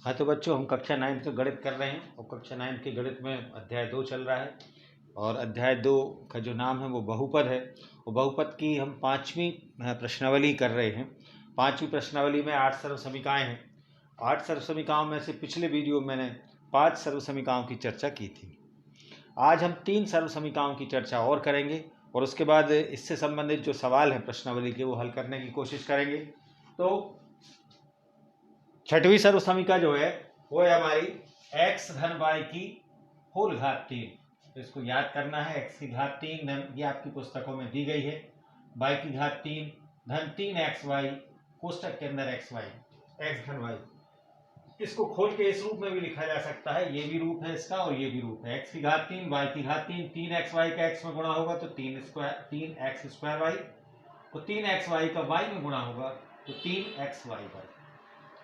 हाँ तो बच्चों, हम कक्षा 9 का गणित कर रहे हैं और कक्षा 9 के गणित में अध्याय 2 चल रहा है। और अध्याय 2 का जो नाम है वो बहुपद है। और बहुपद की हम 5वीं प्रश्नावली कर रहे हैं। 5वीं प्रश्नावली में 8 सर्वसमीकाएँ हैं। 8 सर्वसमीकाओं में से पिछले वीडियो में मैंने 5 सर्वसमीकाओं की चर्चा की थी। आज हम 3 सर्वसमीकाओं की चर्चा और करेंगे और उसके बाद इससे संबंधित जो सवाल हैं प्रश्नावली के वो हल करने की कोशिश करेंगे। तो 6वीं सर्वसमीका जो है वो है हमारी x धन y की होल घात 3। तो इसको याद करना है। x की घात 3 धन, ये आपकी पुस्तकों में दी गई है, y की घात 3 धन 3xy कोष्टक के अंदर xy, x धन y। इसको खोल के इस रूप में भी लिखा जा सकता है। ये भी रूप है इसका और ये भी रूप है। x की घात 3 y की घात 3, 3xy का x में गुणा होगा तो 3x स्क्वायर y, तो 3xy का y में गुणा होगा तो 3xy।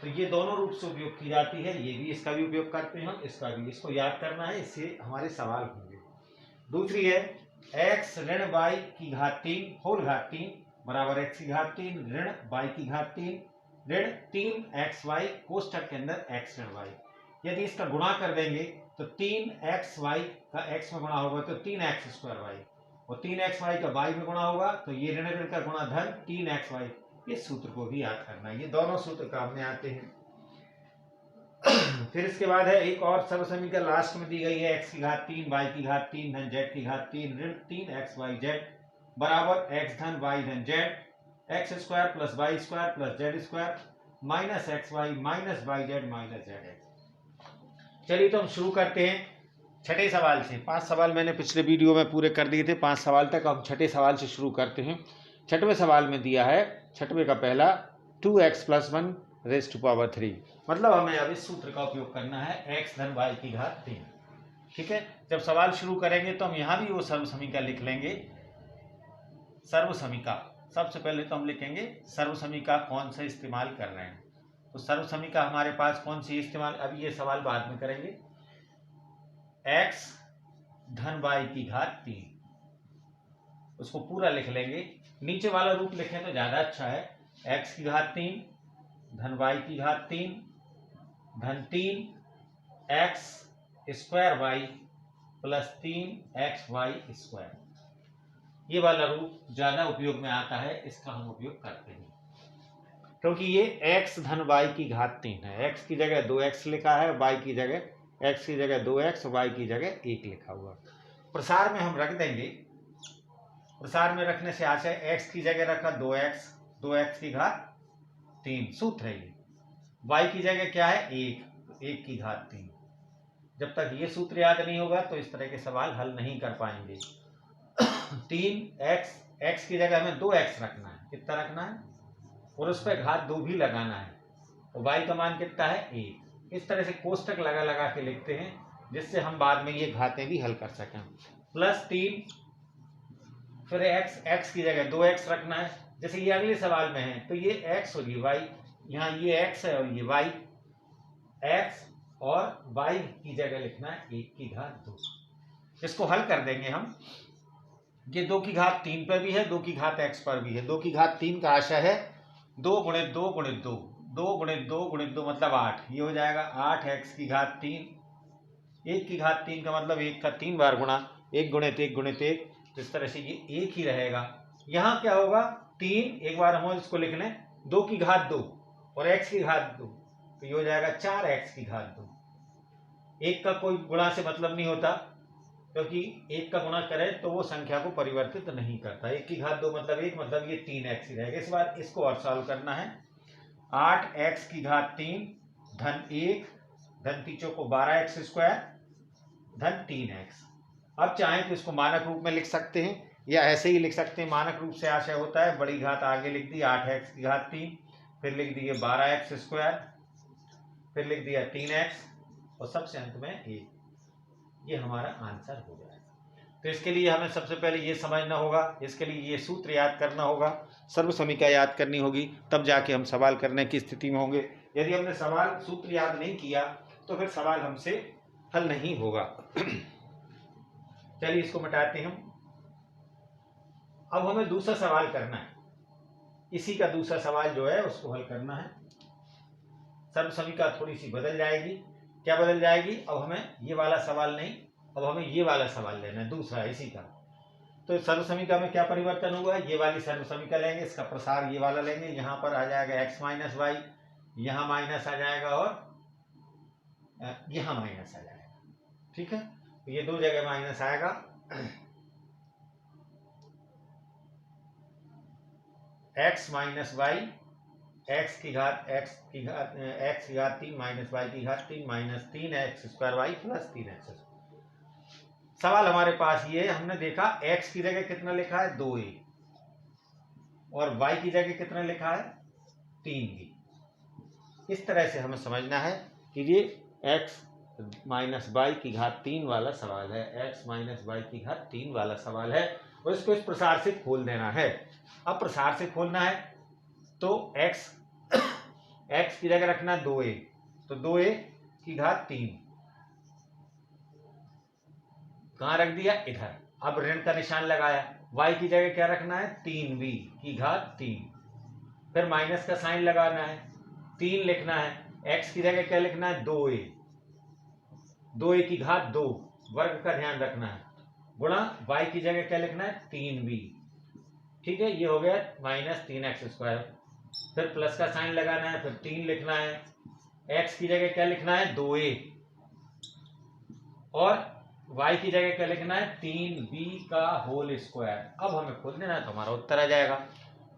तो ये दोनों रूप से उपयोग की जाती है। ये भी, इसका भी उपयोग करते हैं हम, इसका भी। इसको याद करना है, इससे हमारे सवाल होंगे। दूसरी है x ऋण y की घात 3 होल घात 3 बराबर x की घात 3 ऋण y की घात 3 ऋण 3xy कोष्टक के अंदर x ऋण y। यदि इसका गुणा कर देंगे तो 3xy का x में गुणा होगा तो 3x स्क्वायर y, और 3xy का y में गुणा होगा तो ये ऋण ऋण का गुणा धन 3xy। इस सूत्र को भी याद करना है। ये दोनों सूत्र काम में आते हैं। फिर इसके बाद है एक और सर्वसमीकरण लास्ट में दी गई है, x की घात 3 y की घात 3 धन z की घात 3 ऋण 3xyz बराबर x धन y धन z x square plus y square plus z square minus xy minus yz minus zx। चलिए तो हम शुरू करते हैं 6ठे सवाल से। 5 सवाल मैंने पिछले वीडियो में पूरे कर दिए थे, 5 सवाल तक। हम 6ठे सवाल से शुरू करते हैं। 6वें सवाल में दिया है, 6वें का पहला 2x + 1 रेज़ टू पावर 3। मतलब हमें अब इस सूत्र का उपयोग करना है, x धन y की घात 3। ठीक है। जब सवाल शुरू करेंगे तो हम यहाँ भी वो सर्वसमीका लिख लेंगे। सर्वसमीका सबसे पहले तो हम लिखेंगे सर्वसमीका कौन सा इस्तेमाल कर रहे हैं। तो सर्वसमीका हमारे पास कौन सी इस्तेमाल, अभी ये सवाल बाद में करेंगे। x धन y की घात 3, उसको पूरा लिख लेंगे। नीचे वाला रूप लिखें तो ज्यादा अच्छा है। x की घात 3 धन y की घात 3 धन 3x square y plus 3xy square. ये वाला रूप ज्यादा उपयोग में आता है, इसका हम उपयोग करते हैं क्योंकि ये x धन y की घात 3 है। x की जगह 2x लिखा है, y की जगह, x की जगह 2x, y की जगह 1 लिखा हुआ। प्रसार में हम रख देंगे। प्रसार में रखने से आशय x की जगह रखा 2x, 2x की घात 3 सूत्र है ये। y की जगह क्या है 1, 1 की घात 3। जब तक ये सूत्र याद नहीं होगा तो इस तरह के सवाल हल नहीं कर पाएंगे। 3x, x की जगह हमें 2x रखना है। कितना रखना है, और उस पर घात 2 भी लगाना है। तो y का मान कितना है 1। इस तरह से कोष्टक लगा लगा के लिखते हैं जिससे हम बाद में ये घातें भी हल कर सकें। प्लस 3, फिर x की जगह 2x रखना है। जैसे ये अगले सवाल में है तो ये x और ये y, यहाँ ये x है और ये y, x और y की जगह लिखना है 1 की घात 2। इसको हल कर देंगे हम। ये 2 की घात 3 पर भी है, 2 की घात x पर भी है। 2 की घात 3 का आशय है 2 गुणित 2 गुणित 2, 2 गुणित 2 गुणित 2 मतलब 8। ये हो जाएगा 8x की घात 3। 1 की घात 3 का मतलब 1 का 3 बार गुणा, 1 गुणित 1 गुणित 1। तो इस तरह से ये 1 ही रहेगा। यहाँ क्या होगा 3, एक बार हम इसको लिख लें, 2 की घात 2 और x की घात 2, तो ये हो जाएगा 4x की घात 2। 1 का कोई गुणा से मतलब नहीं होता क्योंकि 1 का गुणा करें तो वो संख्या को परिवर्तित नहीं करता। 1 की घात 2 मतलब 1, मतलब ये 3x ही रहेगा। इस बार इसको और सॉल्व करना है। 8x की घात 3 धन 1 धन 3 को 12x स्क्वायर धन 3x। अब चाहें तो इसको मानक रूप में लिख सकते हैं या ऐसे ही लिख सकते हैं। मानक रूप से आशय होता है बड़ी घात आगे लिख दी 8x की घात 3, फिर लिख दिए 12x स्क्वायर, फिर लिख दिया 3x और सबसे अंत में 1। ये हमारा आंसर हो जाएगा। तो इसके लिए हमें सबसे पहले ये समझना होगा, इसके लिए ये सूत्र याद करना होगा, सर्वसमीका याद करनी होगी, तब जाके हम सवाल करने की स्थिति में होंगे। यदि हमने सवाल सूत्र याद नहीं किया तो फिर सवाल हमसे हल नहीं होगा। चलिए इसको मिटाते हैं हम। अब हमें दूसरा सवाल करना है। इसी का दूसरा सवाल जो है उसको हल करना है। सर्व समीकरण थोड़ी सी बदल जाएगी। क्या बदल जाएगी? अब हमें ये वाला सवाल नहीं, अब हमें ये वाला सवाल लेना है, दूसरा इसी का। तो सर्व समीकरण में क्या परिवर्तन हुआ? ये वाली सर्व समीकरण लेंगे, इसका प्रसार ये वाला लेंगे, यहाँ पर आ जाएगा x माइनस वाई, यहाँ माइनस आ जाएगा और यहाँ माइनस आ जाएगा। ठीक है, तो ये दो जगह माइनस आएगा। x माइनस वाई, x की घात 3 माइनस वाई की घात 3 minus 3x square y plus 3x। सवाल हमारे पास ये, हमने देखा x की जगह कितना लिखा है 2a और y की जगह कितना लिखा है 3b। इस तरह से हमें समझना है कि ये x माइनस वाई की घात 3 वाला सवाल है, x माइनस वाई की घात 3 वाला सवाल है और इसको इस प्रसार से खोल देना है। अब प्रसार से खोलना है तो x की जगह रखना 2a, तो 2a की घात 3 कहाँ रख दिया? इधर। अब ऋण का निशान लगाया, y की जगह क्या रखना है? 3b की घात 3, फिर माइनस का साइन लगाना है, 3 लिखना है, x की जगह क्या लिखना है? 2a, 2a की घात 2, वर्ग का ध्यान रखना है, गुणा y की जगह क्या लिखना है? 3b। ठीक है, ये हो गया माइनस 3x स्क्वायर, फिर प्लस का साइन लगाना है, फिर 3 लिखना है, x की जगह क्या लिखना है? 2a और y की जगह क्या लिखना है? 3b का होल स्क्वायर। अब हमें खोल देना है तो हमारा उत्तर आ जाएगा।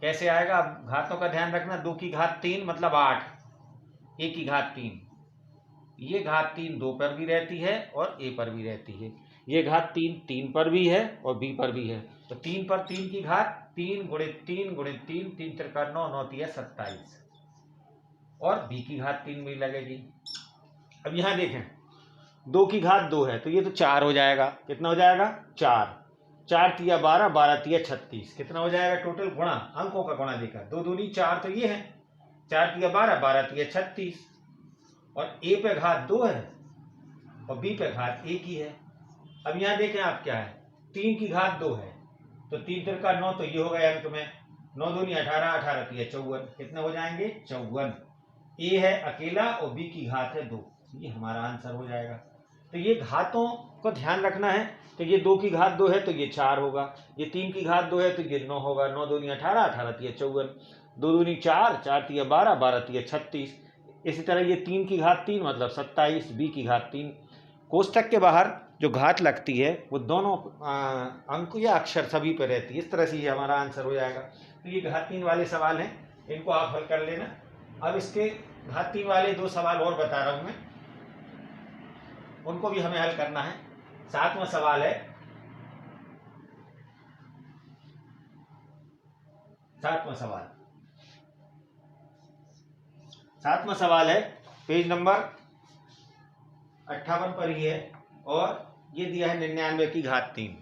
कैसे आएगा? अब घातों का ध्यान रखना, 2 की घात 3 मतलब 8, a की घात 3, ये घात 3 2 पर भी रहती है और a पर भी रहती है, ये घात 3 पर भी है और b पर भी है, तो 3 पर 3 की घात 3 गुणित 3 गुणित 3, 3 त्रिका 9, 9 तिया 27 और b की घात 3 भी लगेगी। अब यहाँ देखें 2 की घात 2 है तो ये तो 4 हो जाएगा। कितना हो जाएगा? 4, 4 तिया 12, 12 तिया 36, कितना हो जाएगा टोटल? गुणा, अंकों का गुणा देखा, 2 दूनी 4 तो ये है, 4 तिया 12, 12 तिया 36 और a पे घात 2 है और b पे घात 1 ही है। अब यहाँ देखें आप क्या है, 3 की घात 2 है तो 3 तिरका 9, तो ये हो गया अंक में 9 दूनी 18, 18 तिया 54, कितने हो जाएंगे? 54। a है अकेला और b की घात है 2, ये हमारा आंसर हो जाएगा। तो ये घातों को ध्यान रखना है, तो ये 2 की घात 2 है तो ये 4 होगा, ये 3 की घात 2 है तो ये 9 होगा, 9 दूनी 18, 18 तिया 54, 2 दूनी 4, 4 तिया 12, 12 तिया 36। इसी तरह ये 3 की घात 3 मतलब 27, b की घात 3। कोष्टक के बाहर जो घात लगती है वो दोनों अंक या अक्षर सभी पर रहती है। इस तरह से ये हमारा आंसर हो जाएगा। तो ये घात 3 वाले सवाल हैं, इनको आप हल कर लेना। अब इसके घात 3 वाले 2 सवाल और बता रहा हूं मैं, उनको भी हमें हल करना है। 7वां सवाल है, 7वां सवाल है पेज नंबर 58 पर ही है और ये दिया है 99 की घात 3,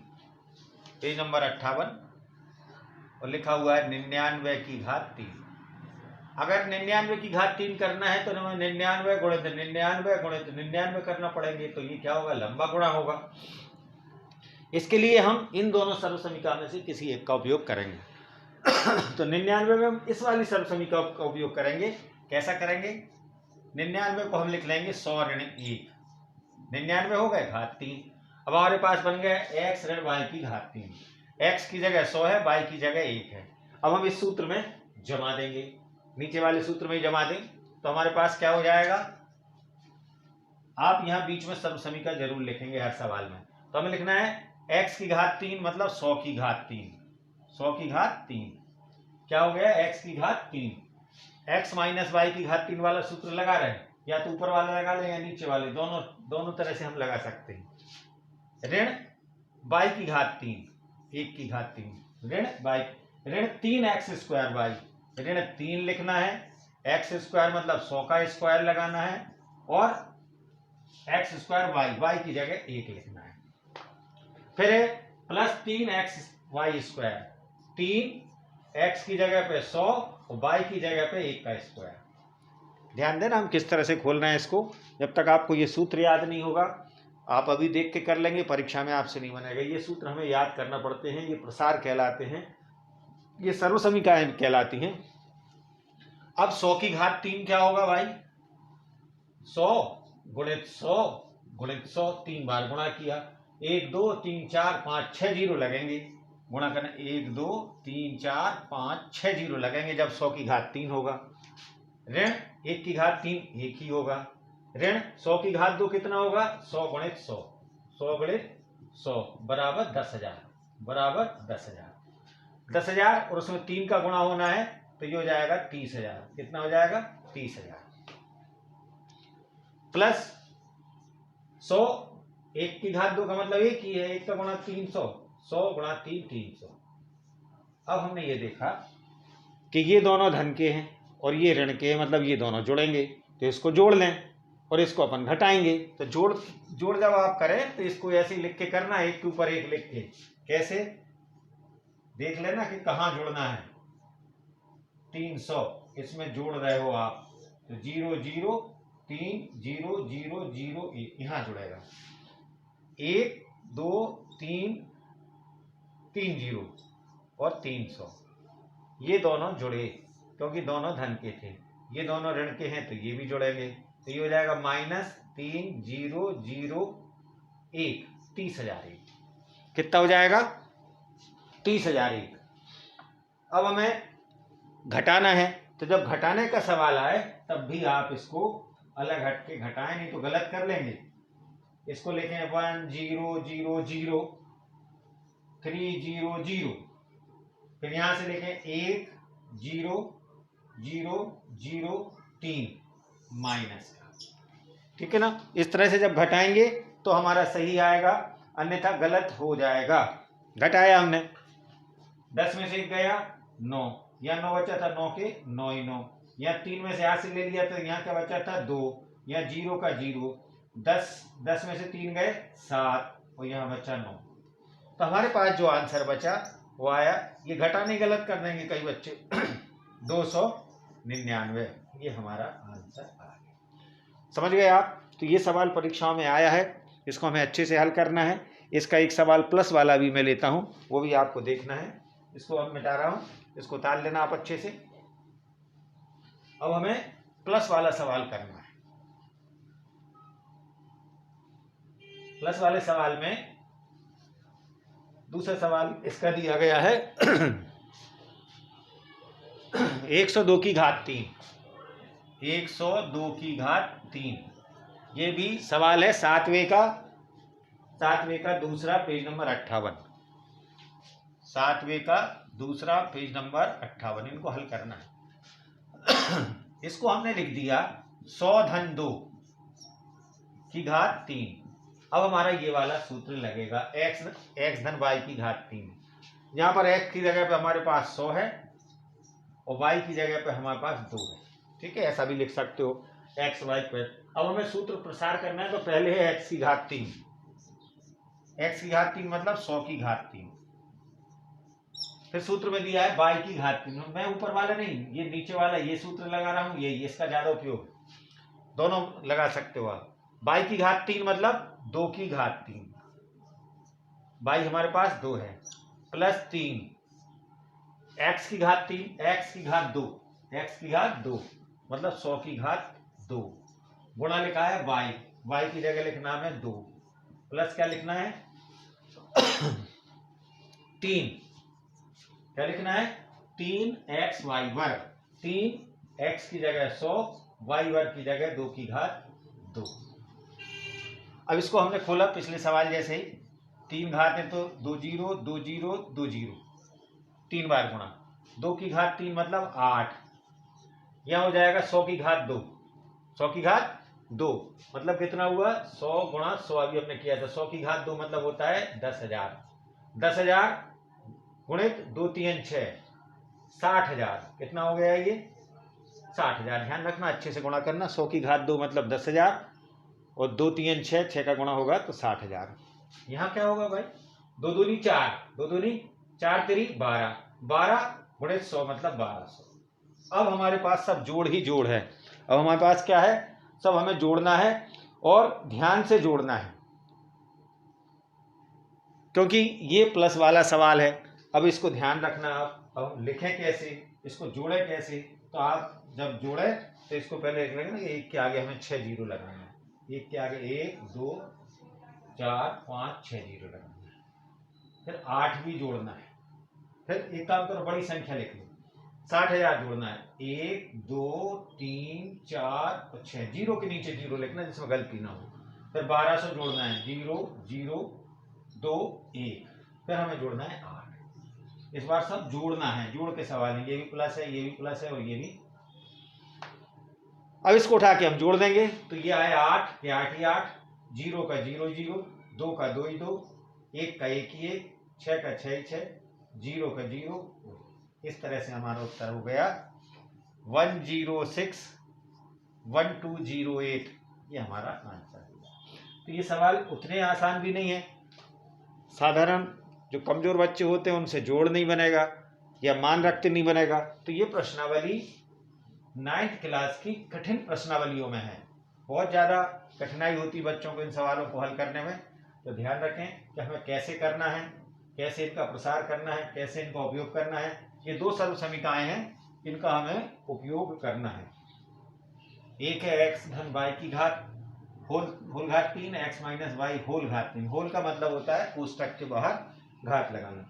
पेज नंबर 58 और लिखा हुआ है 99 की घात 3। अगर 99 की घात 3 करना है तो हमें 99 गुणित 99 गुणित 99 करना पड़ेंगे, तो ये क्या होगा? लंबा गुणा होगा। इसके लिए हम इन दोनों सर्व समीकरण में से किसी एक का उपयोग करेंगे। तो 99 में हम इस वाली सर्व समीकरण का उपयोग करेंगे। कैसा करेंगे? 99 को हम लिख लेंगे 100 ऋण 1, 99 हो गए घात 3। अब हमारे पास बन गया x ऋण y की घात 3, x की जगह 100 है, y की जगह 1 है। अब हम इस सूत्र में जमा देंगे, नीचे वाले सूत्र में जमा दें तो हमारे पास क्या हो जाएगा? आप यहाँ बीच में सर्व समीकरण जरूर लिखेंगे हर सवाल में। तो हमें लिखना है x की घात 3 मतलब 100 की घात 3, 100 की घात 3 क्या हो गया? x की घात 3, x माइनस वाई की घात 3 वाला सूत्र लगा रहे हैं, या तो ऊपर वाला लगा लें या नीचे वाले, दोनों तरह से हम लगा सकते हैं। ऋण y की घात 3, 1 की घात 3 ऋण y, ऋण 3x स्क्वायर y, ऋण 3 लिखना है, x स्क्वायर मतलब 100 का स्क्वायर लगाना है और x स्क्वायर y की जगह 1 लिखना है। फिर है plus 3x y square, 3x की जगह पे 100 और y की जगह पे 1 का स्क्वायर। ध्यान देना हम किस तरह से खोल रहे हैं इसको। जब तक आपको ये सूत्र याद नहीं होगा, आप अभी देख के कर लेंगे, परीक्षा में आपसे नहीं बनेगा। ये सूत्र हमें याद करना पड़ते हैं, ये प्रसार कहलाते हैं, ये सर्व समीकरण कहलाती हैं। अब 100 की घात 3 क्या होगा भाई? 100 गुणित 100 गुणित 100, 3 बार गुणा किया, 1 2 3 4 5 6 जीरो लगेंगे गुणा करना, 1 2 3 4 5 6 जीरो लगेंगे जब 100 की घात 3 होगा। ऋण 1 की घात 3 1 ही होगा। ऋण 100 की घात 2 कितना होगा, 100 गुणित 100, 100 गुणित 100 बराबर 10,000, बराबर 10,000। 10,000 और उसमें 3 का गुणा होना है तो ये हो जाएगा 30,000। कितना हो जाएगा, 30,000 प्लस 100, 1 की घात 2 का मतलब 1 ही है, 1 का गुणा 300, 100 गुणा 3 300। अब हमने ये देखा कि ये दोनों धन के हैं और ये ऋण के हैं, मतलब ये दोनों जुड़ेंगे तो इसको जोड़ लें और इसको अपन घटाएंगे। तो जोड़ जब आप करें तो इसको ऐसे ही लिख के करना, एक के ऊपर एक लिख के। कैसे, देख लेना कि कहाँ जोड़ना है। 300 इसमें जोड़ रहे हो आप तो 0 0 3 0 0 0 1 यहां जुड़ेगा। 1 2 3 3 जीरो और 300 ये दोनों जुड़े क्योंकि दोनों धन के थे। ये दोनों ऋण के हैं तो ये भी जुड़ेंगे तो ये हो जाएगा -3 0 0 1, 30,001। कितना हो जाएगा, 30,001। अब हमें घटाना है तो जब घटाने का सवाल आए तब भी आप इसको अलग हट के घटाएं, नहीं तो गलत कर लेंगे। इसको लिखें 1 0 0 0 3 0 0, फिर यहां से लिखें 1 0 0 0 3 माइनस का। ठीक है ना, इस तरह से जब घटाएंगे तो हमारा सही आएगा, अन्यथा गलत हो जाएगा। घटाया हमने, 10 में से 1 गया 9, या 9 बचा था, 9 के 9 ही 9, या 3 में से यहाँ से ले लिया तो यहाँ क्या बचा था 2, या 0 का 0, 10 में से 3 गए 7 और यहाँ बचा 9। तो हमारे पास जो आंसर बचा वो आया, ये घटाने गलत कर देंगे कई बच्चे 299, ये हमारा आंसर आ गया। समझ गए आप। तो ये सवाल परीक्षाओं में आया है, इसको हमें अच्छे से हल करना है। इसका एक सवाल प्लस वाला भी मैं लेता हूँ, वो भी आपको देखना है। इसको अब मिटा रहा हूँ, इसको उतार लेना आप अच्छे से। अब हमें प्लस वाला सवाल करना है। प्लस वाले सवाल में दूसरा सवाल इसका दिया गया है 102 की घात 3, 102 की घात 3। ये भी सवाल है 7वें का दूसरा पेज नंबर 58, 7वें का दूसरा पेज नंबर 58। इनको हल करना है। इसको हमने लिख दिया 100 धन 2 की घात 3। अब हमारा ये वाला सूत्र लगेगा, x धन y की घात 3। यहाँ पर x की जगह पे हमारे पास 100 है और y की जगह पे हमारे पास 2 है। ठीक है, ऐसा भी लिख सकते हो x y पर। अब हमें सूत्र प्रसार करना है तो पहले है x की घात 3, x की घात 3 मतलब 100 की घात 3। फिर सूत्र में दिया है y की घात 3, मैं ऊपर वाला नहीं, ये नीचे वाला ये सूत्र लगा रहा हूँ, ये इसका ज्यादा उपयोग, दोनों लगा सकते हो आप। y की घात 3 मतलब 2 की घात 3, y हमारे पास 2 है, प्लस 3 x की घात 3, x की घात 2, x की घात 2 मतलब 100 की घात 2, गुणा लिखा है y की जगह लिखना है 2, प्लस क्या लिखना है 3, क्या लिखना है 3xy वर्ग, 3x की जगह 100, y वर्ग की जगह 2 की घात 2। अब इसको हमने खोला पिछले सवाल जैसे ही, 3 घात है तो 2 0 2 0 2 0, 3 बार गुणा, 2 की घात 3 मतलब 8, यह हो जाएगा 100 की घात 2, 100 की घात 2 मतलब कितना हुआ 100 गुणा 100, अभी हमने किया था। 100 की घात 2 मतलब होता है 10,000, 10,000 गुणित 2 3 6, 60,000। कितना हो गया ये 60,000। ध्यान रखना, अच्छे से गुणा करना। 100 की घात 2 मतलब 10,000 और 2 3 6, 6 का गुणा होगा तो 60,000। यहाँ क्या होगा भाई, 2 दूनी 4, 2 दूनी 4 3 12, 12 गुणित 100 मतलब 1200। अब हमारे पास सब जोड़ ही जोड़ है। अब हमारे पास क्या है, सब हमें जोड़ना है और ध्यान से जोड़ना है, क्योंकि ये प्लस वाला सवाल है। अब इसको ध्यान रखना, आप अब लिखें कैसे, इसको जोड़े कैसे। तो आप जब जोड़े तो इसको पहले लिख लेंगे ना, एक के आगे हमें 6 जीरो लगाना है, एक के आगे 1 2 4 5 6 जीरो लगाना है, फिर 8 भी जोड़ना है। फिर एक काम करो, बड़ी संख्या लिख लो, 60,000 जोड़ना है, 1 2 3 4 और 6, जीरो के नीचे जीरो लिखना जिसमें गलती ना हो। फिर 1200 जोड़ना है, 0 0 2 1, फिर हमें जोड़ना है 8। इस बार सब जोड़ना है, जोड़ के सवाल है, ये भी प्लस है, ये भी प्लस है और ये भी। अब इसको उठा के हम जोड़ देंगे तो ये आए 8 के 8 ही 8, 0 का 0 0, 2 का 2 ही 2, 1 का 1 ही 1, 6 का 6 ही 6, 0 का 0। इस तरह से हमारा उत्तर हो गया 1061208। ये हमारा आंसर है। तो ये सवाल उतने आसान भी नहीं है, साधारण जो कमजोर बच्चे होते हैं उनसे जोड़ नहीं बनेगा या मान रखते नहीं बनेगा। तो ये प्रश्नावली 9th क्लास की कठिन प्रश्नावलियों में है। बहुत ज़्यादा कठिनाई होती बच्चों को इन सवालों को हल करने में। तो ध्यान रखें कि हमें कैसे करना है, कैसे इनका प्रसार करना है, कैसे इनका उपयोग करना है। ये 2 सर्व समीकरणें हैं, इनका हमें उपयोग करना है। एक है x धन y की घात होल घात 3, x माइनस वाई होल घात 3। होल का मतलब होता है कोष्टक के बाहर घात लगाना।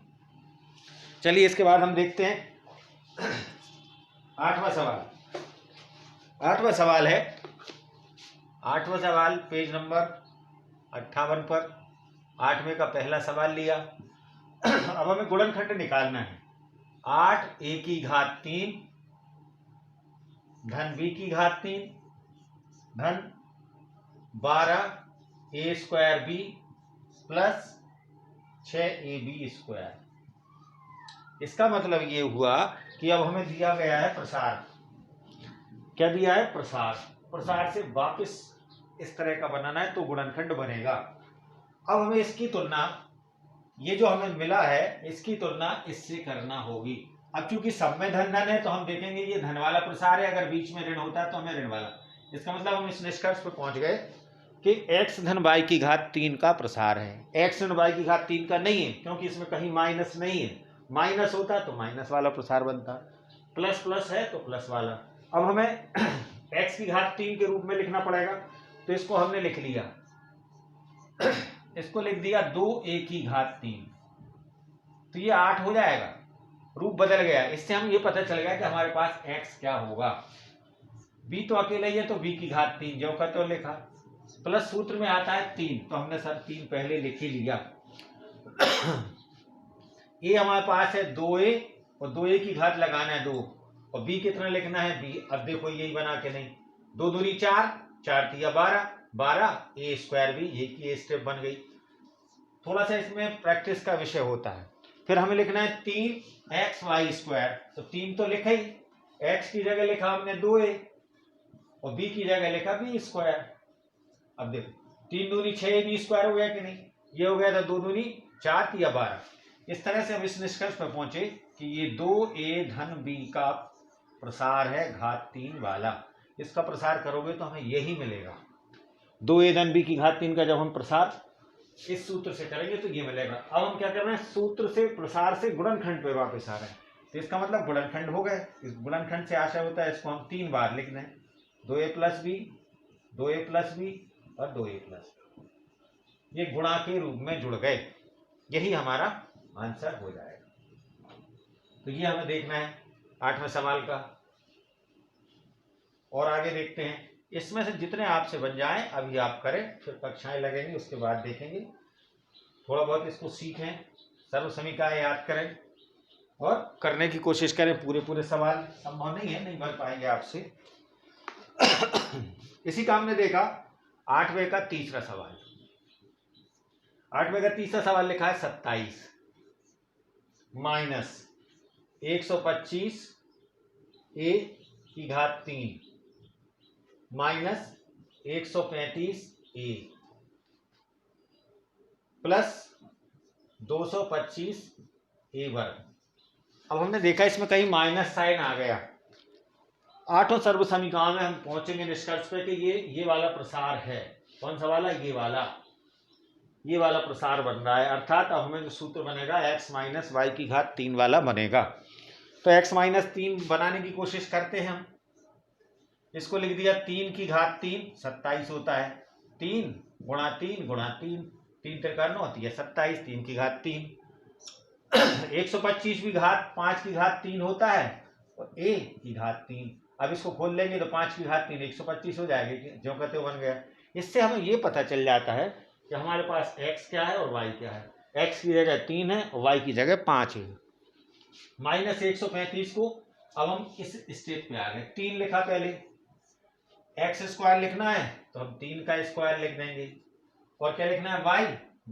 चलिए इसके बाद हम देखते हैं 8वां सवाल। 8वां सवाल है, 8वां सवाल पेज नंबर 58 पर 8वें का पहला सवाल लिया। अब हमें गुणनखंड निकालना है। 8 a की घात 3 धन b की घात 3 धन 12 a square b plus 6ab square. इसका मतलब ये हुआ कि अब हमें दिया गया है प्रसार। क्या दिया है? प्रसार। प्रसार से वापस इस तरह का बनाना है तो गुणनखंड बनेगा। अब हमें इसकी तुलना, ये जो हमें मिला है इसकी तुलना इससे करना होगी। अब चूंकि सब में धन धन है तो हम देखेंगे ये धन वाला प्रसार है, अगर बीच में ऋण होता है तो हमें ऋण वाला। इसका मतलब हम इस निष्कर्ष पर पहुंच गए कि x धन y की घात 3 का प्रसार है। x धन y की घात 3 का नहीं है क्योंकि इसमें कहीं माइनस नहीं है। माइनस होता तो माइनस वाला प्रसार बनता, प्लस प्लस है तो प्लस वाला। अब हमें x की घात 3 के रूप में लिखना पड़ेगा, तो इसको हमने लिख लिया, इसको लिख दिया 2a की घात 3, तो ये 8 हो जाएगा, रूप बदल गया। इससे हम ये पता चल गया कि हमारे पास x क्या होगा। b तो अकेला ही है तो b की घात 3 जो का तो लिखा, प्लस सूत्र में आता है 3 तो हमने सर 3 पहले लिख ही लिया। a हमारे पास है 2a और 2a की घात लगाना है 2, और b कितना लिखना है b। अब देखो यही बना के नहीं, 2 दूनी 4, 4 तिया 12, 12 a स्क्वायर भी, ये की स्टेप बन गई। थोड़ा सा इसमें प्रैक्टिस का विषय होता है। फिर हमें लिखना है 3xy स्क्वायर, तो 3 तो लिखा ही, x की जगह लिखा हमने 2a और b की जगह लिखा b स्क्वायर। अब देखो 3 दूनी 6b स्क्वायर हो गया कि नहीं, ये हो गया था 2 दूनी 4 तिया 12। इस तरह से हम इस निष्कर्ष पर पहुंचे कि ये 2a धन b का प्रसार है घात 3 वाला। इसका प्रसार करोगे तो हमें यही मिलेगा। 2a धन b की घात 3 का जब हम प्रसार इस सूत्र से करेंगे तो ये मिलेगा। अब हम क्या कर रहे हैं, सूत्र से प्रसार से गुणनखंड पे वापस आ रहे हैं, तो इसका मतलब गुणनखंड हो गए। इस गुणनखंड से आशय होता है इसको हम 3 बार लिख दें, 2a plus b, 2a plus b और 2a प्लस b। ये गुणा के रूप में जुड़ गए, यही हमारा आंसर हो जाएगा। तो ये हमें देखना है 8वें सवाल का। और आगे देखते हैं, इसमें से जितने आपसे बन जाएं अभी आप करें, फिर कक्षाएं लगेंगी उसके बाद देखेंगे। थोड़ा बहुत इसको सीखें, सर्व समीकरण याद करें और करने की कोशिश करें। पूरे सवाल संभव नहीं है, नहीं बन पाएंगे आपसे। इसी का हमने देखा 8वें का तीसरा सवाल। 8वें का तीसरा सवाल लिखा है 27 माइनस 125 a की घात 3 माइनस 135 a प्लस 225 a वर्ग। अब हमने देखा इसमें कहीं माइनस साइन आ गया। 8वें सर्व समीकरण में हम पहुंचेंगे निष्कर्ष पे कि ये वाला प्रसार है। कौन सा वाला? ये वाला। ये वाला प्रसार बन रहा है, अर्थात अब हमें जो सूत्र बनेगा x माइनस वाई की घात 3 वाला बनेगा। तो x माइनस 3 बनाने की कोशिश करते हैं हम। इसको लिख दिया 3 की घात 3 27 होता है, 3 गुणा 3 गुणा 3, 3 तिरका 9 होती है 27, 3 की घात 3। 125 भी घात 5 की घात 3 होता है और a की घात 3। अब इसको खोल लेंगे तो 5 की घात 3 125 हो जाएगी, जो कहते बन गया। इससे हमें ये पता चल जाता है कि हमारे पास x क्या है और y क्या है। x की जगह 3 है और y की जगह 5 है। माइनस 135 को अब हम इस स्टेप पे आ गए, 3 लिखा पहले, एक्स स्क्वायर लिखना है तो हम 3 का स्क्वायर लिख देंगे, और क्या लिखना है y,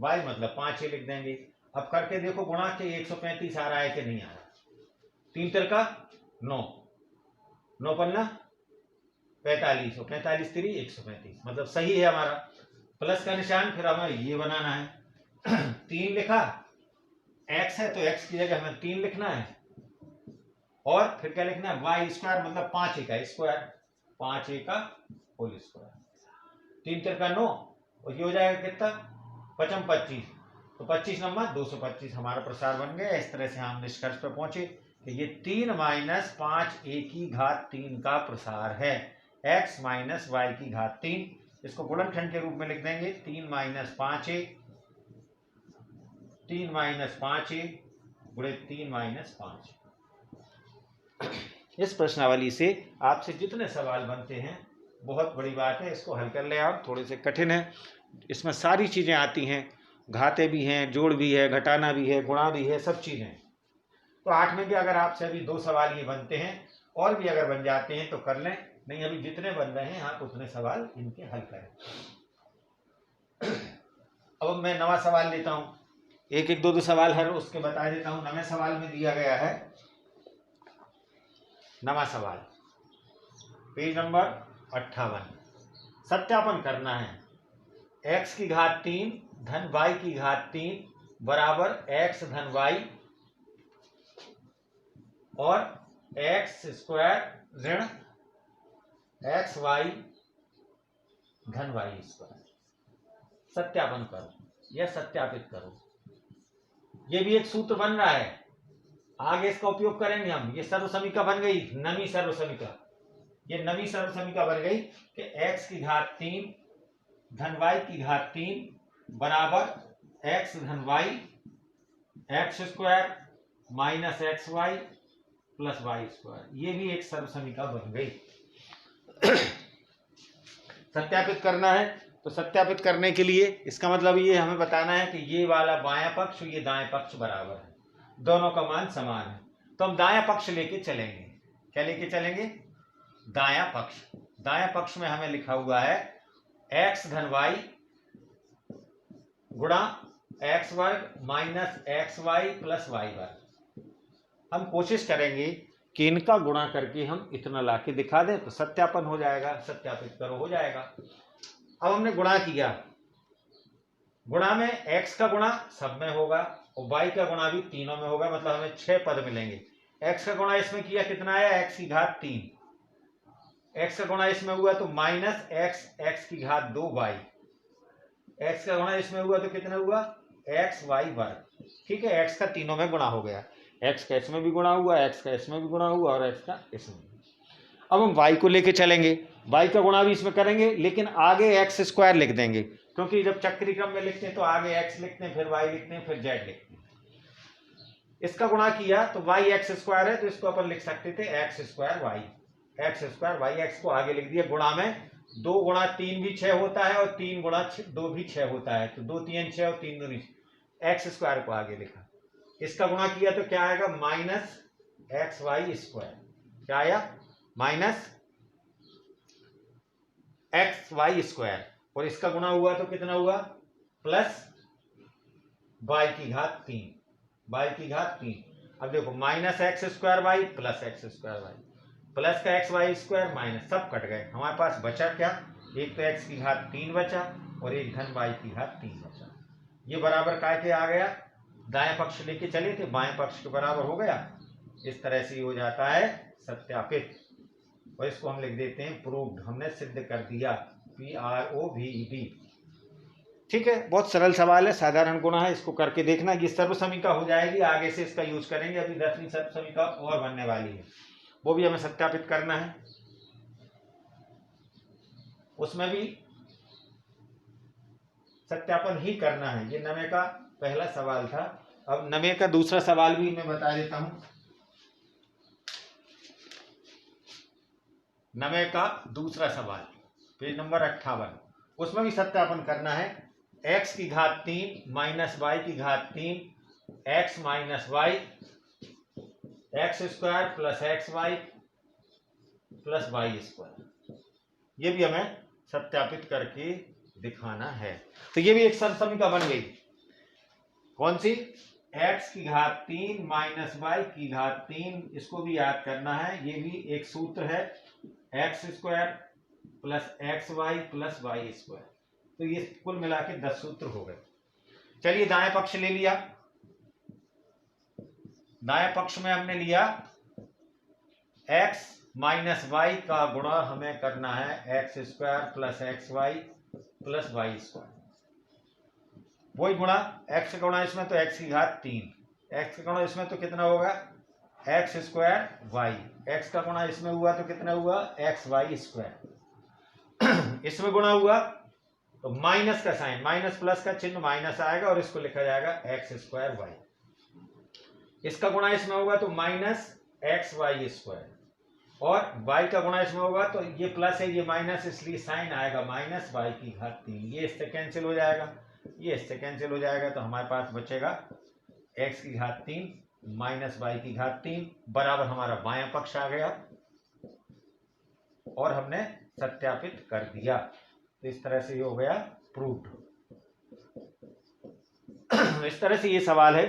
y मतलब 5 ही लिख देंगे। अब करके देखो गुणा के 135 आ रहा है कि नहीं आ रहा। 3 तिरका 9, 9 पन्ना 45, 45 3 135, मतलब सही है हमारा। प्लस का निशान, फिर हमें ये बनाना है 3 लिखा, x है तो x की जगह हमें 3 लिखना है, और फिर क्या लिखना है वाई स्क्वायर मतलब 5 का स्क्वायर, 5 का होल स्क्वायर। 3 तिरका 9 और ये हो जाएगा कितना 55 25, तो 25 नंबर 225 हमारा प्रसार बन गया। इस तरह से हम निष्कर्ष पर पहुंचे कि ये 3 माइनस 5 a की घात 3 का प्रसार है, x माइनस वाई की घात 3। इसको गुणनखंड के रूप में लिख देंगे 3 माइनस 5a, 3 माइनस 5a गुणे 3 माइनस 5। इस प्रश्नावली से आपसे जितने सवाल बनते हैं बहुत बड़ी बात है, इसको हल कर ले आप। थोड़े से कठिन है, इसमें सारी चीज़ें आती हैं, घाते भी हैं, जोड़ भी है, घटाना भी है, गुणा भी है, सब चीज़ें। तो 8 में भी अगर आपसे अभी 2 सवाल ये बनते हैं, और भी अगर बन जाते हैं तो कर लें, नहीं अभी जितने बन रहे हैं आप उतने सवाल इनके हल करें। अब मैं नवा सवाल लेता हूँ, एक एक दो दो सवाल हर उसके बता देता हूँ। नवे सवाल में दिया गया है, नवा सवाल पेज नंबर 58, सत्यापन करना है। x की घात 3 धन y की घात 3 बराबर x धन y और x स्क्वायर ऋण एक्स वाई धन वाई स्क्वायर। सत्यापन करो या सत्यापित करो। ये भी एक सूत्र बन रहा है, आगे इसका उपयोग करेंगे हम। ये सर्वसमीका बन गई, नवी सर्वसमीका। ये नवी सर्वसमीका बन गई कि x की घात 3 धन y की घात 3 बराबर x धन y x square minus x y plus y square. ये भी एक सर्वसमीका बन गई। सत्यापित करना है, तो सत्यापित करने के लिए इसका मतलब ये हमें बताना है कि ये वाला बायां पक्ष ये दाएं पक्ष बराबर है, दोनों का मान समान है। तो हम दायां पक्ष लेके चलेंगे। क्या लेके चलेंगे? दायां पक्ष। दायां पक्ष में हमें लिखा हुआ है एक्स धन वाई गुणा एक्स वर्ग minus x y plus y वर्ग। हम कोशिश करेंगे कि इनका गुणा करके हम इतना लाके दिखा दें तो सत्यापन हो जाएगा। सत्यापित करो, हो जाएगा। अब हमने गुणा किया, गुणा में x का गुणा सब में होगा और y का गुणा भी तीनों में होगा, मतलब हमें 6 पद मिलेंगे। x का गुणा इसमें किया, कितना आया? x की घात 3। x का गुणा इसमें हुआ तो माइनस x की घात 2y। x का गुणा इसमें हुआ तो कितना हुआ? x y वर्ग। ठीक है, x का तीनों में गुणा हो गया। x का इसमें भी गुणा हुआ, x का इसमें भी गुणा हुआ और x का इसमें भी। अब हम y को लेके चलेंगे, y का गुणा भी इसमें करेंगे, लेकिन आगे x स्क्वायर लिख देंगे, क्योंकि जब चक्री क्रम में लिखते हैं तो आगे x लिखते हैं, फिर y लिखते हैं, फिर z लिखते हैं। इसका गुणा किया तो y एक्स स्क्वायर है, तो इसको अपन लिख सकते थे x square y. X square y, x को आगे लिख दिया। गुणा में 2 गुणा 3 भी 6 होता है और 3 गुणा 2 भी 6 होता है, तो 2 3 6 और 3 2 एक्स स्क्वायर को आगे लिखा। इसका गुणा किया तो क्या आएगा? Minus x y square. क्या आया? Minus x y square. और इसका गुणा हुआ तो कितना हुआ? प्लस वाई की घात 3, वाई की घात 3। अब देखो minus x square y plus x square y, plus का एक्स वाई स्क्वायर माइनस, सब कट गए। हमारे पास बचा क्या? एक तो एक्स की घात 3 बचा और एक धन वाई की घात 3 बचा। ये बराबर काय के आ गया? दाएं पक्ष लेके चले थे, बाएं पक्ष के बराबर हो गया। इस तरह से हो जाता है सत्यापित, और इसको हम लिख देते हैं प्रूव्ड। हमने सिद्ध कर दिया, PROVED। ठीक है, बहुत सरल सवाल है, साधारण गुणा है, इसको करके देखना। ये सर्व समीका हो जाएगी, आगे से इसका यूज करेंगे। अभी 10वीं सर्व समीका और बनने वाली है, वो भी हमें सत्यापित करना है, उसमें भी सत्यापन ही करना है। ये 9वें का पहला सवाल था। अब 9वें का दूसरा सवाल भी मैं बता देता हूं। 9वें का दूसरा सवाल, पेज नंबर 58, उसमें भी सत्यापन करना है। x की घात 3 माइनस वाई की घात 3 x minus y x square plus x y plus y square, ये भी हमें सत्यापित करके दिखाना है। तो ये भी एक सर्व समीका बन गई। कौन सी? x की घात 3 माइनस वाई की घात 3, इसको भी याद करना है। ये भी एक सूत्र है, x square plus x y plus y square. तो ये कुल मिला के 10 सूत्र हो गए। चलिए दाएं पक्ष ले लिया। दाएं पक्ष में हमने लिया x माइनस वाई का गुणा हमें करना है x square plus x y plus y square. वही गुणा, x का गुणा इसमें तो x की घात 3, x का गुणा इसमें तो कितना होगा एक्स स्क्वायर वाई, x का गुणा इसमें हुआ तो कितना हुआ एक्स वाई स्क्वायर। इसमें गुणा हुआ तो माइनस का साइन, माइनस प्लस का चिन्ह माइनस आएगा और इसको लिखा जाएगा एक्स स्क्वायर वाई। इसका गुणा इसमें होगा तो माइनस एक्स वाई स्क्वायर, और y का गुणा इसमें होगा तो ये प्लस है, ये माइनस, इसलिए साइन आएगा माइनस वाई की घात 3। ये इससे कैंसिल हो जाएगा, ये इससे कैंसिल हो जाएगा, तो हमारे पास बचेगा x की घात 3 माइनस वाई की घात 3 बराबर हमारा बायां पक्ष आ गया, और हमने सत्यापित कर दिया। तो इस तरह से ये हो गया प्रूव्ड। इस तरह से ये सवाल है,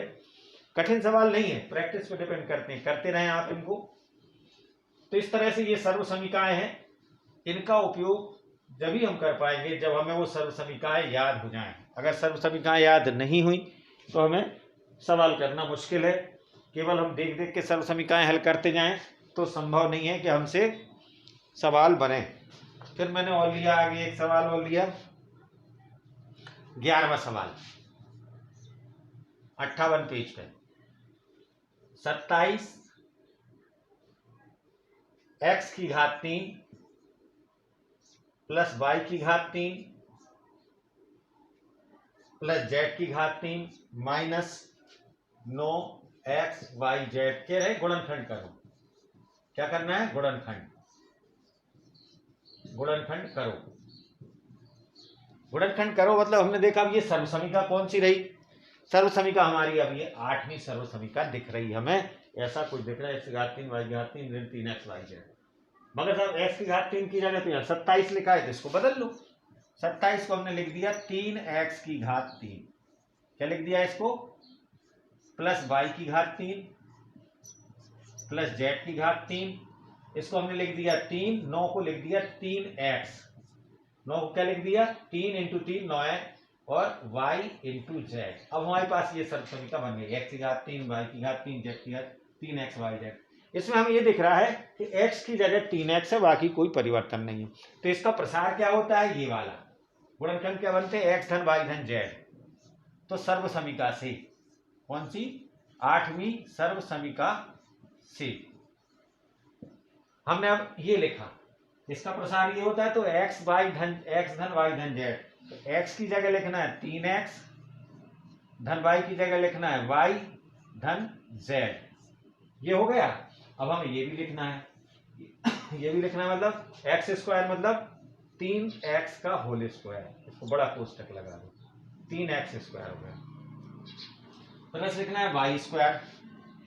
कठिन सवाल नहीं है, प्रैक्टिस पे डिपेंड करते हैं, करते रहें आप इनको। तो इस तरह से ये सर्व समीकाएं हैं, इनका उपयोग जब ही हम कर पाएंगे जब हमें वो सर्व समीकाएं याद हो जाएं। अगर सर्व समीकाएं याद नहीं हुई तो हमें सवाल करना मुश्किल है। केवल हम देख देख के सर्व समीकाएं हल करते जाएं तो संभव नहीं है कि हमसे सवाल बने। फिर मैंने और लिया, आगे एक सवाल और लिया, 11वां सवाल 58 पेज पे। 27 x की घात 3 प्लस y की घात 3 प्लस z की घात 3 माइनस 9 x y z के रहे गुणनखंड करो। क्या करना है? गुणनखंड, गुणनखंड करो। गुणनखंड करो मतलब हमने देखा अब ये सर्व समीका कौन सी रही? सर्व समीका हमारी अब ये 8वीं सर्व समीका दिख रही है हमें। ऐसा कुछ दिख रहा है, x की घात 3 y की घात 3 ऋण 3x y z। मगर साहब x की घात 3 की जगह तो यहाँ 27 लिखा है, तो इसको बदल लो। 27 को हमने लिख दिया 3x की घात 3, क्या लिख दिया इसको? प्लस y की घात 3 प्लस z की घात 3, इसको हमने लिख दिया 3, 9 को लिख दिया 3x, 9 को क्या लिख दिया 3 इंटू 3 9 है, और y इंटू जेड। अब हमारे पास ये सर्व समीका बन गई, x की घात 3 y की घात 3 z की घात 3x y z। इसमें हमें ये दिख रहा है कि x की जगह 3x है, बाकी कोई परिवर्तन नहीं है। तो इसका प्रसार क्या होता है? ये वाला गुणनखंड क्या बनते हैं? x धन y धन z। तो सर्व समीका से, कौन सी? 8वीं सर्व समीका से हमने अब ये लिखा, इसका प्रसार ये होता है। तो x धन y धन z, तो x की जगह लिखना है 3x, धन y की जगह लिखना है y धन z। ये हो गया। अब हमें ये भी लिखना है, ये भी लिखना है, मतलब एक्स स्क्वायर मतलब 3x का होल स्क्वायर, इसको बड़ा कोष्टक लगा दो, 3x स्क्वायर हो गया। प्लस लिखना है वाई स्क्वायर,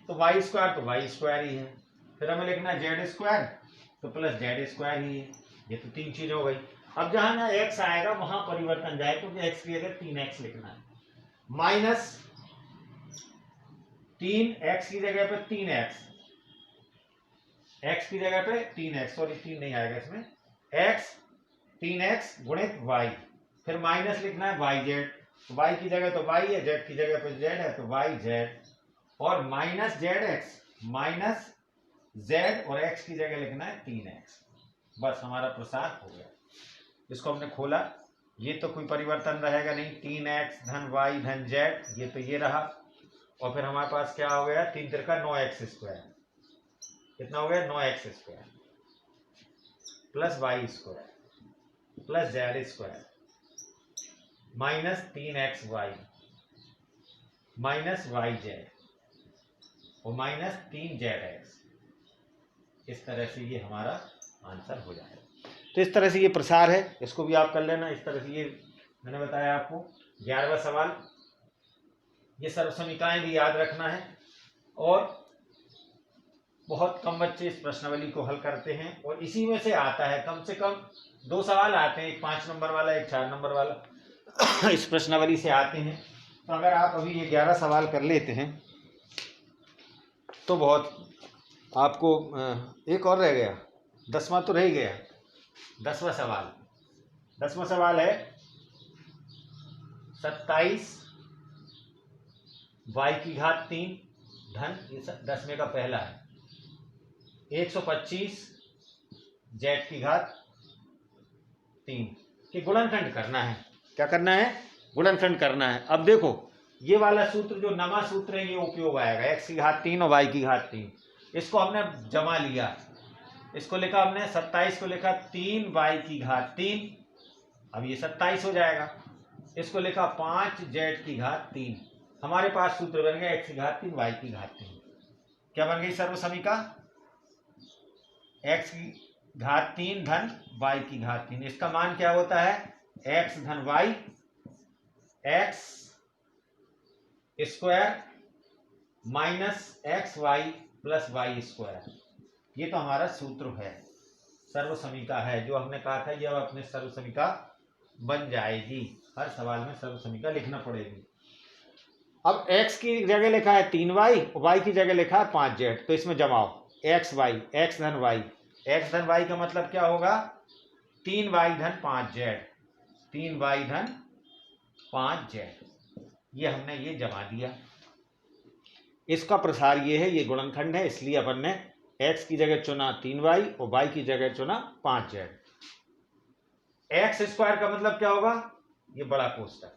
तो वाई स्क्वायर तो वाई स्क्वायर ही है। फिर हमें लिखना है जेड स्क्वायर, तो प्लस जेड स्क्वायर ही है। ये तो 3 चीज हो गई। अब जहां ना x आएगा वहां परिवर्तन जाए, क्योंकि x की जगह 3x लिखना है, माइनस 3x की जगह पे 3x, x की जगह पे 3x, सॉरी 3 नहीं आएगा इसमें, x 3x गुणित y, फिर माइनस लिखना है वाई जेड, y की जगह तो y है, z की जगह पे z है, तो y z, और minus Z x minus z, और x की जगह लिखना है 3x। बस हमारा प्रसार हो गया। इसको हमने खोला, ये तो कोई परिवर्तन रहेगा नहीं, 3x धन y धन z, ये तो ये रहा। और फिर हमारे पास क्या हो गया, 3 तिरका 9x स्क्वायर, कितना हो गया 9x square plus y square plus z square minus 3xy minus yz और माइनस 3zx। इस तरह से ये हमारा आंसर हो जाएगा। तो इस तरह से ये प्रसार है, इसको भी आप कर लेना। इस तरह से ये मैंने बताया आपको 11वां सवाल। ये सर्व समीकरण भी याद रखना है, और बहुत कम बच्चे इस प्रश्नावली को हल करते हैं, और इसी में से आता है। कम से कम 2 सवाल आते हैं, एक 5 नंबर वाला, एक 4 नंबर वाला इस प्रश्नावली से आते हैं। तो अगर आप अभी ये 11 सवाल कर लेते हैं तो बहुत, आपको एक और रह गया, 10वां तो रह ही गया। 10वां सवाल है 27 y की घात 3 धन, ये 10वें का पहला है, 125 z की घात 3 कि गुणनखंड करना है। क्या करना है, गुणनखंड करना है। अब देखो ये वाला सूत्र जो नवा सूत्र है ये उपयोग आएगा, x की घात 3 और y की घात 3। इसको हमने जमा लिया, इसको लिखा हमने 27 को लिखा 3y की घात 3, अब ये 27 हो जाएगा। इसको लिखा 5z की घात 3, हमारे पास सूत्र बन गया x की घात 3 y की घात 3। क्या बन गई सर्व समीका, x की घात 3 धन y की घात 3। इसका मान क्या होता है, x धन y x square minus x y plus y square. ये तो हमारा सूत्र है, सर्व समीका है जो हमने कहा था, ये अब अपने सर्व समीका बन जाएगी। हर सवाल में सर्व समीका लिखना पड़ेगी। अब x की जगह लिखा है 3y, y की जगह लिखा है 5z, तो इसमें जमाओ x y, x धन y, x धन y का मतलब क्या होगा 3y धन 5z, 3y धन 5z। ये हमने ये जमा दिया। इसका प्रसार ये है, ये गुणनखंड है, इसलिए अपन ने x की जगह चुना 3y और y की जगह चुना 5z। x स्क्वायर का मतलब क्या होगा, ये बड़ा कोष्टक,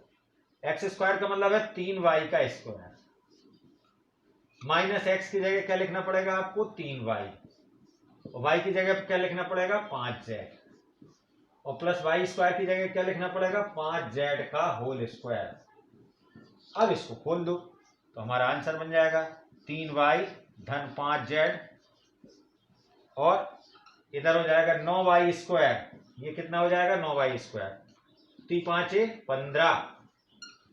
x स्क्वायर का मतलब है 3y का स्क्वायर, माइनस x की जगह क्या लिखना पड़ेगा आपको 3y, और y की जगह क्या लिखना पड़ेगा 5z, और प्लस y स्क्वायर की जगह क्या लिखना पड़ेगा 5z का होल स्क्वायर। अब इसको खोल दो तो हमारा आंसर बन जाएगा 3y धन 5z, और इधर हो जाएगा 9y स्क्वायर, ये कितना हो जाएगा 9y स्क्वायर, 3 5 15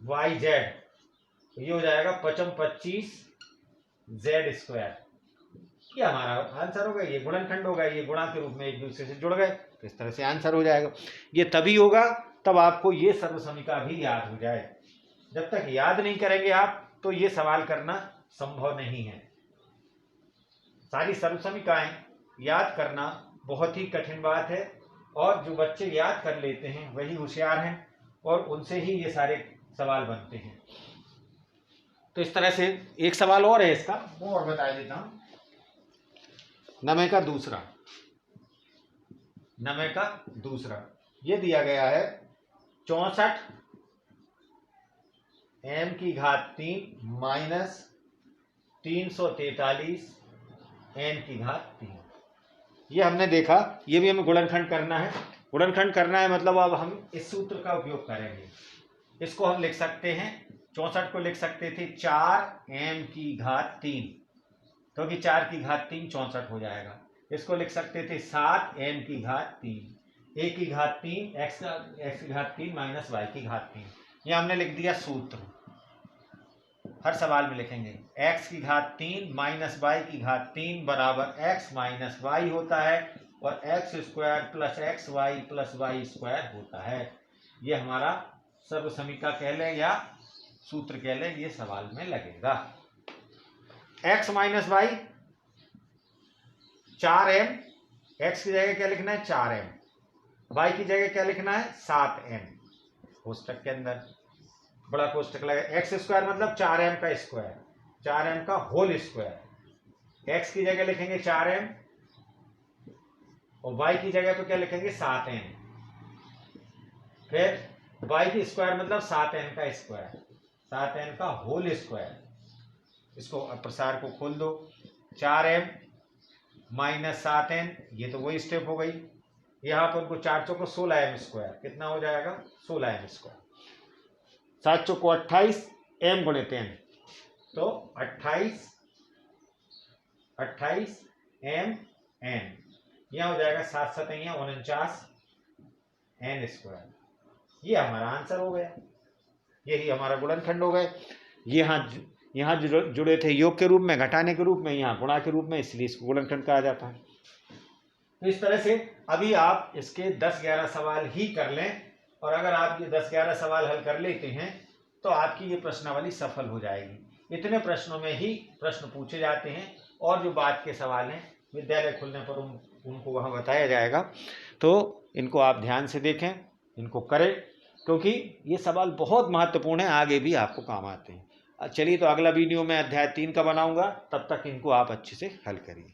yz, ये हो जाएगा 55 25 z स्क्वायर। ये हमारा आंसर होगा, ये गुणनखंड होगा, ये गुणा के रूप में एक दूसरे से जुड़ गए, तो इस तरह से आंसर हो जाएगा। ये तभी होगा तब आपको ये सर्व समीका भी याद हो जाए। जब तक याद नहीं करेंगे आप तो ये सवाल करना संभव नहीं है। सारी सर्व समीकाएं याद करना बहुत ही कठिन बात है, और जो बच्चे याद कर लेते हैं वही होशियार हैं, और उनसे ही ये सारे सवाल बनते हैं। तो इस तरह से एक सवाल और है इसका, वो और बता देता हूं। नमे का दूसरा ये दिया गया है 64 m की घात 3 माइनस 343 n की घात 3। ये हमने देखा, ये भी हमें गुणनखंड करना है। गुणनखंड करना है मतलब अब हम इस सूत्र का उपयोग करेंगे। इसको हम लिख सकते हैं, 64 को लिख सकते थे 4m की घात 3, क्योंकि 4 की घात 3 64 हो जाएगा। इसको लिख सकते थे 7m की घात 3, a की घात 3 x की घात 3 माइनस y की घात 3। ये हमने लिख दिया सूत्र, हर सवाल में लिखेंगे x की घात 3 माइनस y की घात 3 बराबर x माइनस y होता है, और x square plus x y plus y square होता है। ये हमारा सर्व समीका कह लें या सूत्र कह लें, ये सवाल में लगेगा। x minus Y 4m, x की जगह क्या लिखना है 4m, y की जगह क्या लिखना है 7m, कोष्टक के अंदर बड़ा कोष्टक लगा। एक्स स्क्वायर मतलब 4m का स्क्वायर, 4m का होल स्क्वायर। x की जगह लिखेंगे 4m और y की जगह पे क्या लिखेंगे 7m, फिर वाई की स्क्वायर मतलब 7n का स्क्वायर, 7n का होल स्क्वायर। इसको प्रसार को खोल दो, 4m माइनस 7n, ये तो वही स्टेप हो गई। यहाँ पर उनको 4 चौको 16m स्क्वायर, कितना हो जाएगा 16m स्क्वायर, 7 चौको 28, m गुणित n, तो 28 m n, यहाँ हो जाएगा 7 7 49 n स्क्वायर। ये हमारा आंसर हो गया, यही हमारा गुणनखंड हो गए। यहाँ जुड़े थे योग के रूप में, घटाने के रूप में, यहाँ गुणा के रूप में, इसलिए इसको गुणनखंड कहा जाता है। तो इस तरह से अभी आप इसके 10-11 सवाल ही कर लें, और अगर आप ये 10-11 सवाल हल कर लेते हैं तो आपकी ये प्रश्नावली सफल हो जाएगी। इतने प्रश्नों में ही प्रश्न पूछे जाते हैं, और जो बाद के सवाल हैं विद्यालय खुलने पर उनको वहाँ बताया जाएगा। तो इनको आप ध्यान से देखें, इनको करें, क्योंकि ये सवाल बहुत महत्वपूर्ण है, आगे भी आपको काम आते हैं। चलिए, तो अगला वीडियो मैं अध्याय 3 का बनाऊंगा, तब तक इनको आप अच्छे से हल करिए।